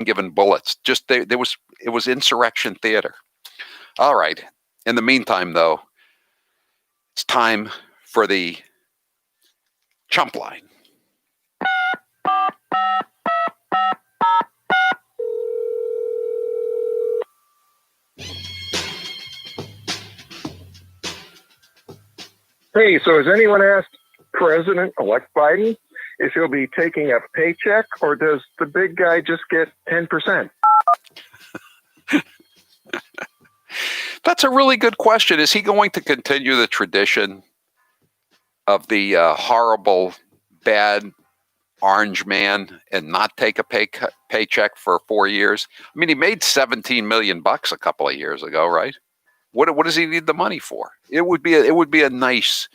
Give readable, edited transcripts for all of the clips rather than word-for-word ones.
given bullets. Just it was insurrection theater. All right. In the meantime, though, it's time for the CHUMP line. Hey, so has anyone asked President-elect Biden if he'll be taking a paycheck, or does the big guy just get 10%? That's a really good question. Is he going to continue the tradition of the horrible, bad orange man and not take a paycheck for 4 years? I mean, he made $17 million a couple of years ago, right? What does he need the money for? It would be a nice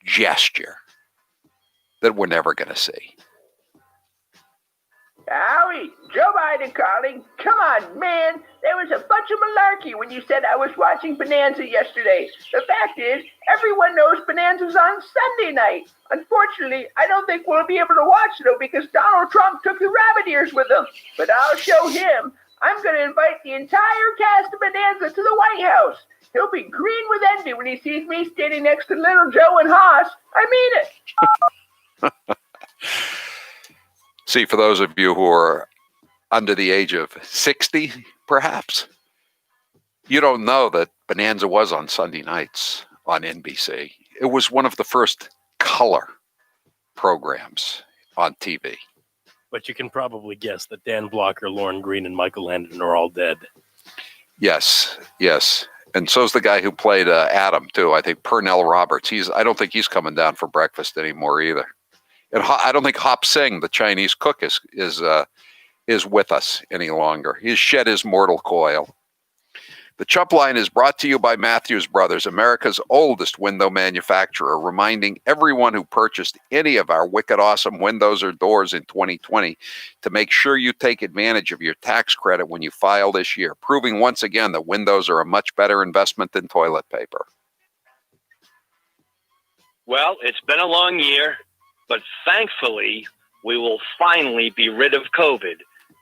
gesture that we're never going to see. Howie, Joe Biden calling. Come on, man. There was a bunch of malarkey when you said I was watching Bonanza yesterday. The fact is, everyone knows Bonanza's on Sunday night. Unfortunately, I don't think we'll be able to watch it because Donald Trump took the rabbit ears with him. But I'll show him. I'm going to invite the entire cast of Bonanza to the White House. He'll be green with envy when he sees me standing next to Little Joe and Haas. I mean it. See, for those of you who are under the age of 60, perhaps, you don't know that Bonanza was on Sunday nights on NBC. It was one of the first color programs on TV. But you can probably guess that Dan Blocker, Lauren Green, and Michael Landon are all dead. Yes. And so's the guy who played Adam, too. I think Pernell Roberts. I don't think he's coming down for breakfast anymore either. And I don't think Hop Singh, the Chinese cook, is with us any longer. He's shed his mortal coil. The CHUMP line is brought to you by Matthews Brothers, America's oldest window manufacturer, reminding everyone who purchased any of our wicked awesome windows or doors in 2020 to make sure you take advantage of your tax credit when you file this year, proving once again that windows are a much better investment than toilet paper. Well, it's been a long year, but thankfully, we will finally be rid of COVID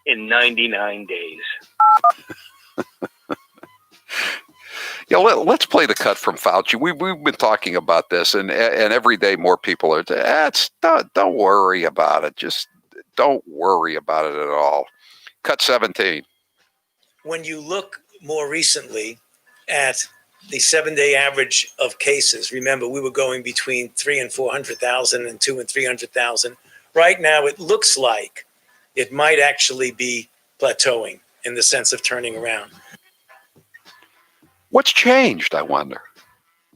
in 99 days. Yeah, let's play the cut from Fauci. We've been talking about this, and every day more people are. Don't worry about it. Just don't worry about it at all. Cut 17. When you look more recently at the 7-day average of cases, remember we were going between 300,000 and 400,000 and 200,000 and 300,000. Right now, it looks like it might actually be plateauing in the sense of turning around. What's changed, I wonder,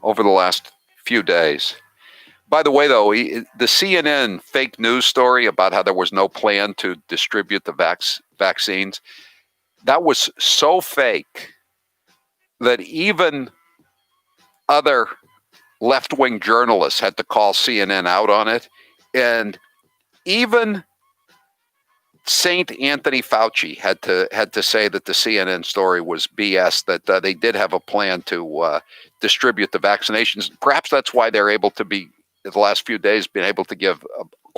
over the last few days? By the way, though, the CNN fake news story about how there was no plan to distribute the vaccines, that was so fake that even other left-wing journalists had to call CNN out on it. And even Saint Anthony Fauci had to say that the CNN story was BS, that they did have a plan to distribute the vaccinations. Perhaps that's why they're able to be, in the last few days, been able to give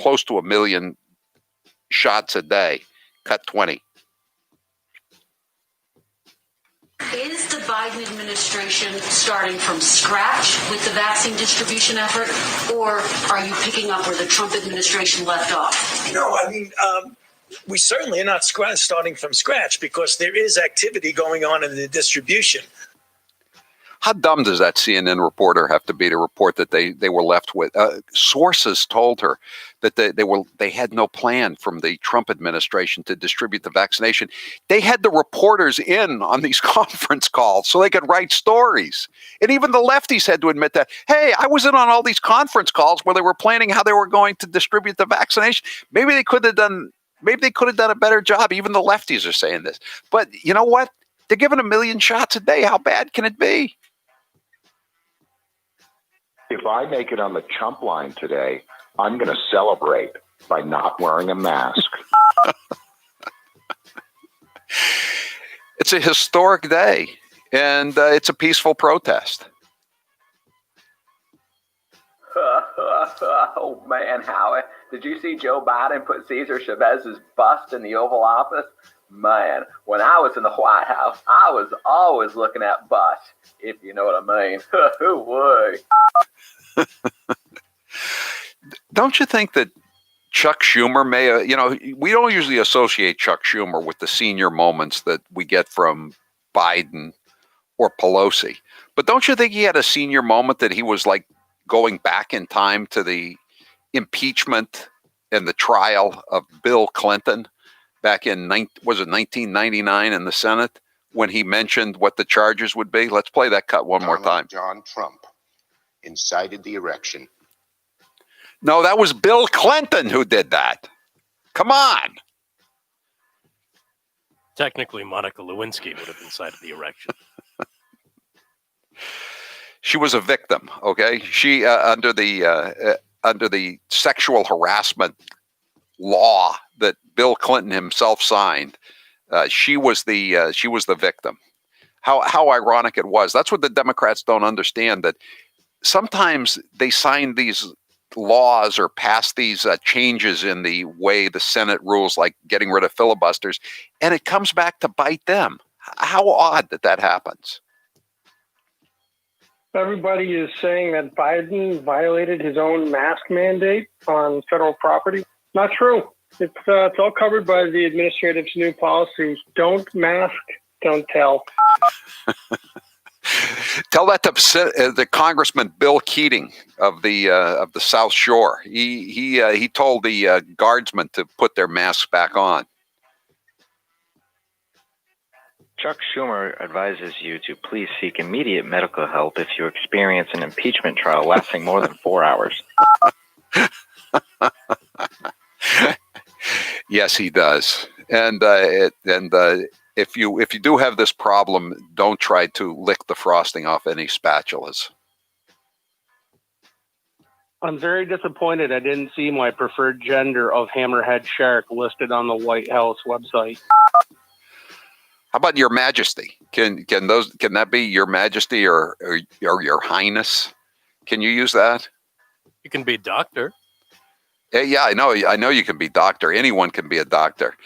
close to 1 million shots a day. Cut 20. Is the Biden administration starting from scratch with the vaccine distribution effort, or are you picking up where the Trump administration left off? No, I mean, we certainly are not starting from scratch because there is activity going on in the distribution. How dumb does that CNN reporter have to be to report that they were left with? Sources told her that they had no plan from the Trump administration to distribute the vaccination. They had the reporters in on these conference calls so they could write stories. And even the lefties had to admit that, hey, I was in on all these conference calls where they were planning how they were going to distribute the vaccination. Maybe they could have done a better job. Even the lefties are saying this. But you know what? They're giving 1 million shots a day. How bad can it be? If I make it on the CHUMP line today, I'm going to celebrate by not wearing a mask. It's a historic day, and it's a peaceful protest. Oh, man, Howie. Did you see Joe Biden put Cesar Chavez's bust in the Oval Office? Man, when I was in the White House, I was always looking at bus, if you know what I mean. Way. Don't you think that Chuck Schumer may, we don't usually associate Chuck Schumer with the senior moments that we get from Biden or Pelosi. But don't you think he had a senior moment that he was like going back in time to the impeachment and the trial of Bill Clinton back in, was it 1999 in the Senate, when he mentioned what the charges would be? Let's play that cut one more time. John Trump incited the erection. No, that was Bill Clinton who did that. Come on. Technically, Monica Lewinsky would have incited the erection. She was a victim. Okay, she under the sexual harassment law that Bill Clinton himself signed, she was the victim. How ironic it was. That's what the Democrats don't understand. That sometimes they sign these laws or pass these changes in the way the Senate rules, like getting rid of filibusters, and it comes back to bite them. How odd that happens. Everybody is saying that Biden violated his own mask mandate on federal property. Not true. It's all covered by the administrative's new policy. Don't mask, don't tell. Tell that to the Congressman Bill Keating of the South Shore. He told the guardsmen to put their masks back on. Chuck Schumer advises you to please seek immediate medical help if you experience an impeachment trial lasting more than 4 hours. Yes, he does. And if you do have this problem, don't try to lick the frosting off any spatulas. I'm very disappointed I didn't see my preferred gender of hammerhead shark listed on the White House website. How about Your Majesty? Can that be Your Majesty or Your Highness? Can you use that? You can be doctor. Yeah, I know you can be doctor. Anyone can be a doctor.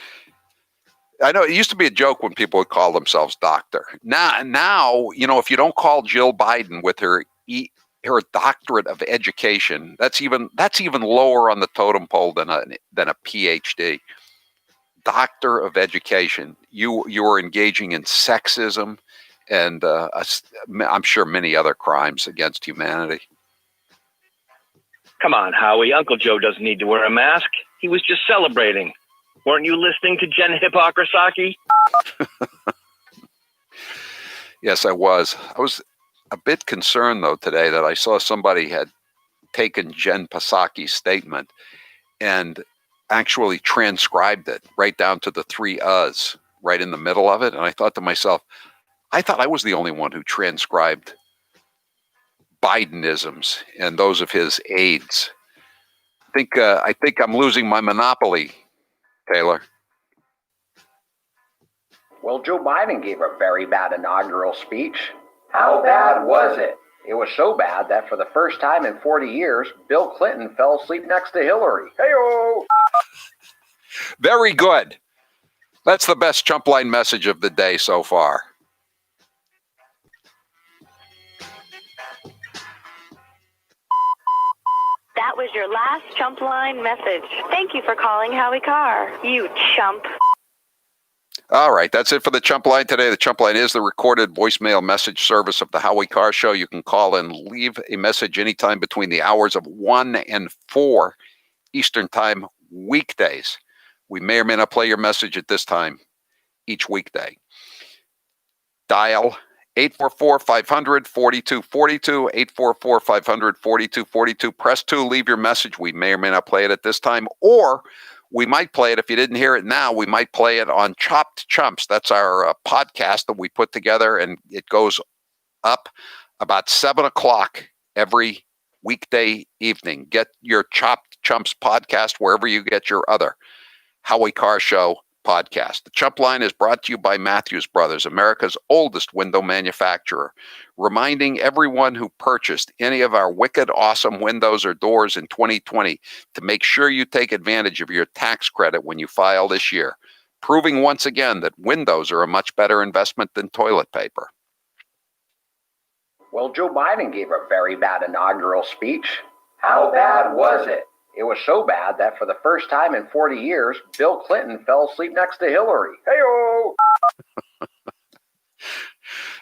I know it used to be a joke when people would call themselves doctor. Now, if you don't call Jill Biden with her doctorate of education, that's even lower on the totem pole than a PhD. Doctor of education. You are engaging in sexism and I'm sure many other crimes against humanity. Come on, Howie. Uncle Joe doesn't need to wear a mask. He was just celebrating. Weren't you listening to Jen Hippocrasaki? Yes, I was. I was a bit concerned, though, today that I saw somebody had taken Jen Psaki's statement and actually transcribed it right down to the 3 uhs right in the middle of it. And I thought to myself, I thought I was the only one who transcribed Bidenisms and those of his aides. I think I'm losing my monopoly, Taylor. Well, Joe Biden gave a very bad inaugural speech. How bad was it? It was so bad that for the first time in 40 years, Bill Clinton fell asleep next to Hillary. Hey-o! Very good. That's the best Chump Line message of the day so far. That was your last Chump Line message. Thank you for calling Howie Carr, you chump. All right, that's it for the Chump Line today. The Chump Line is the recorded voicemail message service of the Howie Carr Show. You can call and leave a message anytime between the hours of 1 and 4 Eastern Time weekdays. We may or may not play your message at this time each weekday. Dial 844-500-4242, 844-500-4242. Press 2, leave your message. We may or may not play it at this time, or we might play it. If you didn't hear it now, we might play it on Chopped Chumps. That's our podcast that we put together, and it goes up about 7 o'clock every weekday evening. Get your Chopped Chumps podcast wherever you get your other Howie Carr Show podcast. The Chump Line is brought to you by Matthews Brothers, America's oldest window manufacturer, reminding everyone who purchased any of our wicked awesome windows or doors in 2020 to make sure you take advantage of your tax credit when you file this year. proving once again that windows are a much better investment than toilet paper. Well, Joe Biden gave a very bad inaugural speech. How bad was it? It was so bad that for the first time in 40 years, Bill Clinton fell asleep next to Hillary. Hey-o!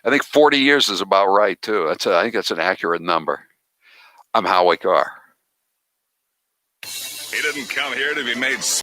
I think 40 years is about right, too. I think that's an accurate number. I'm Howie Carr. He didn't come here to be made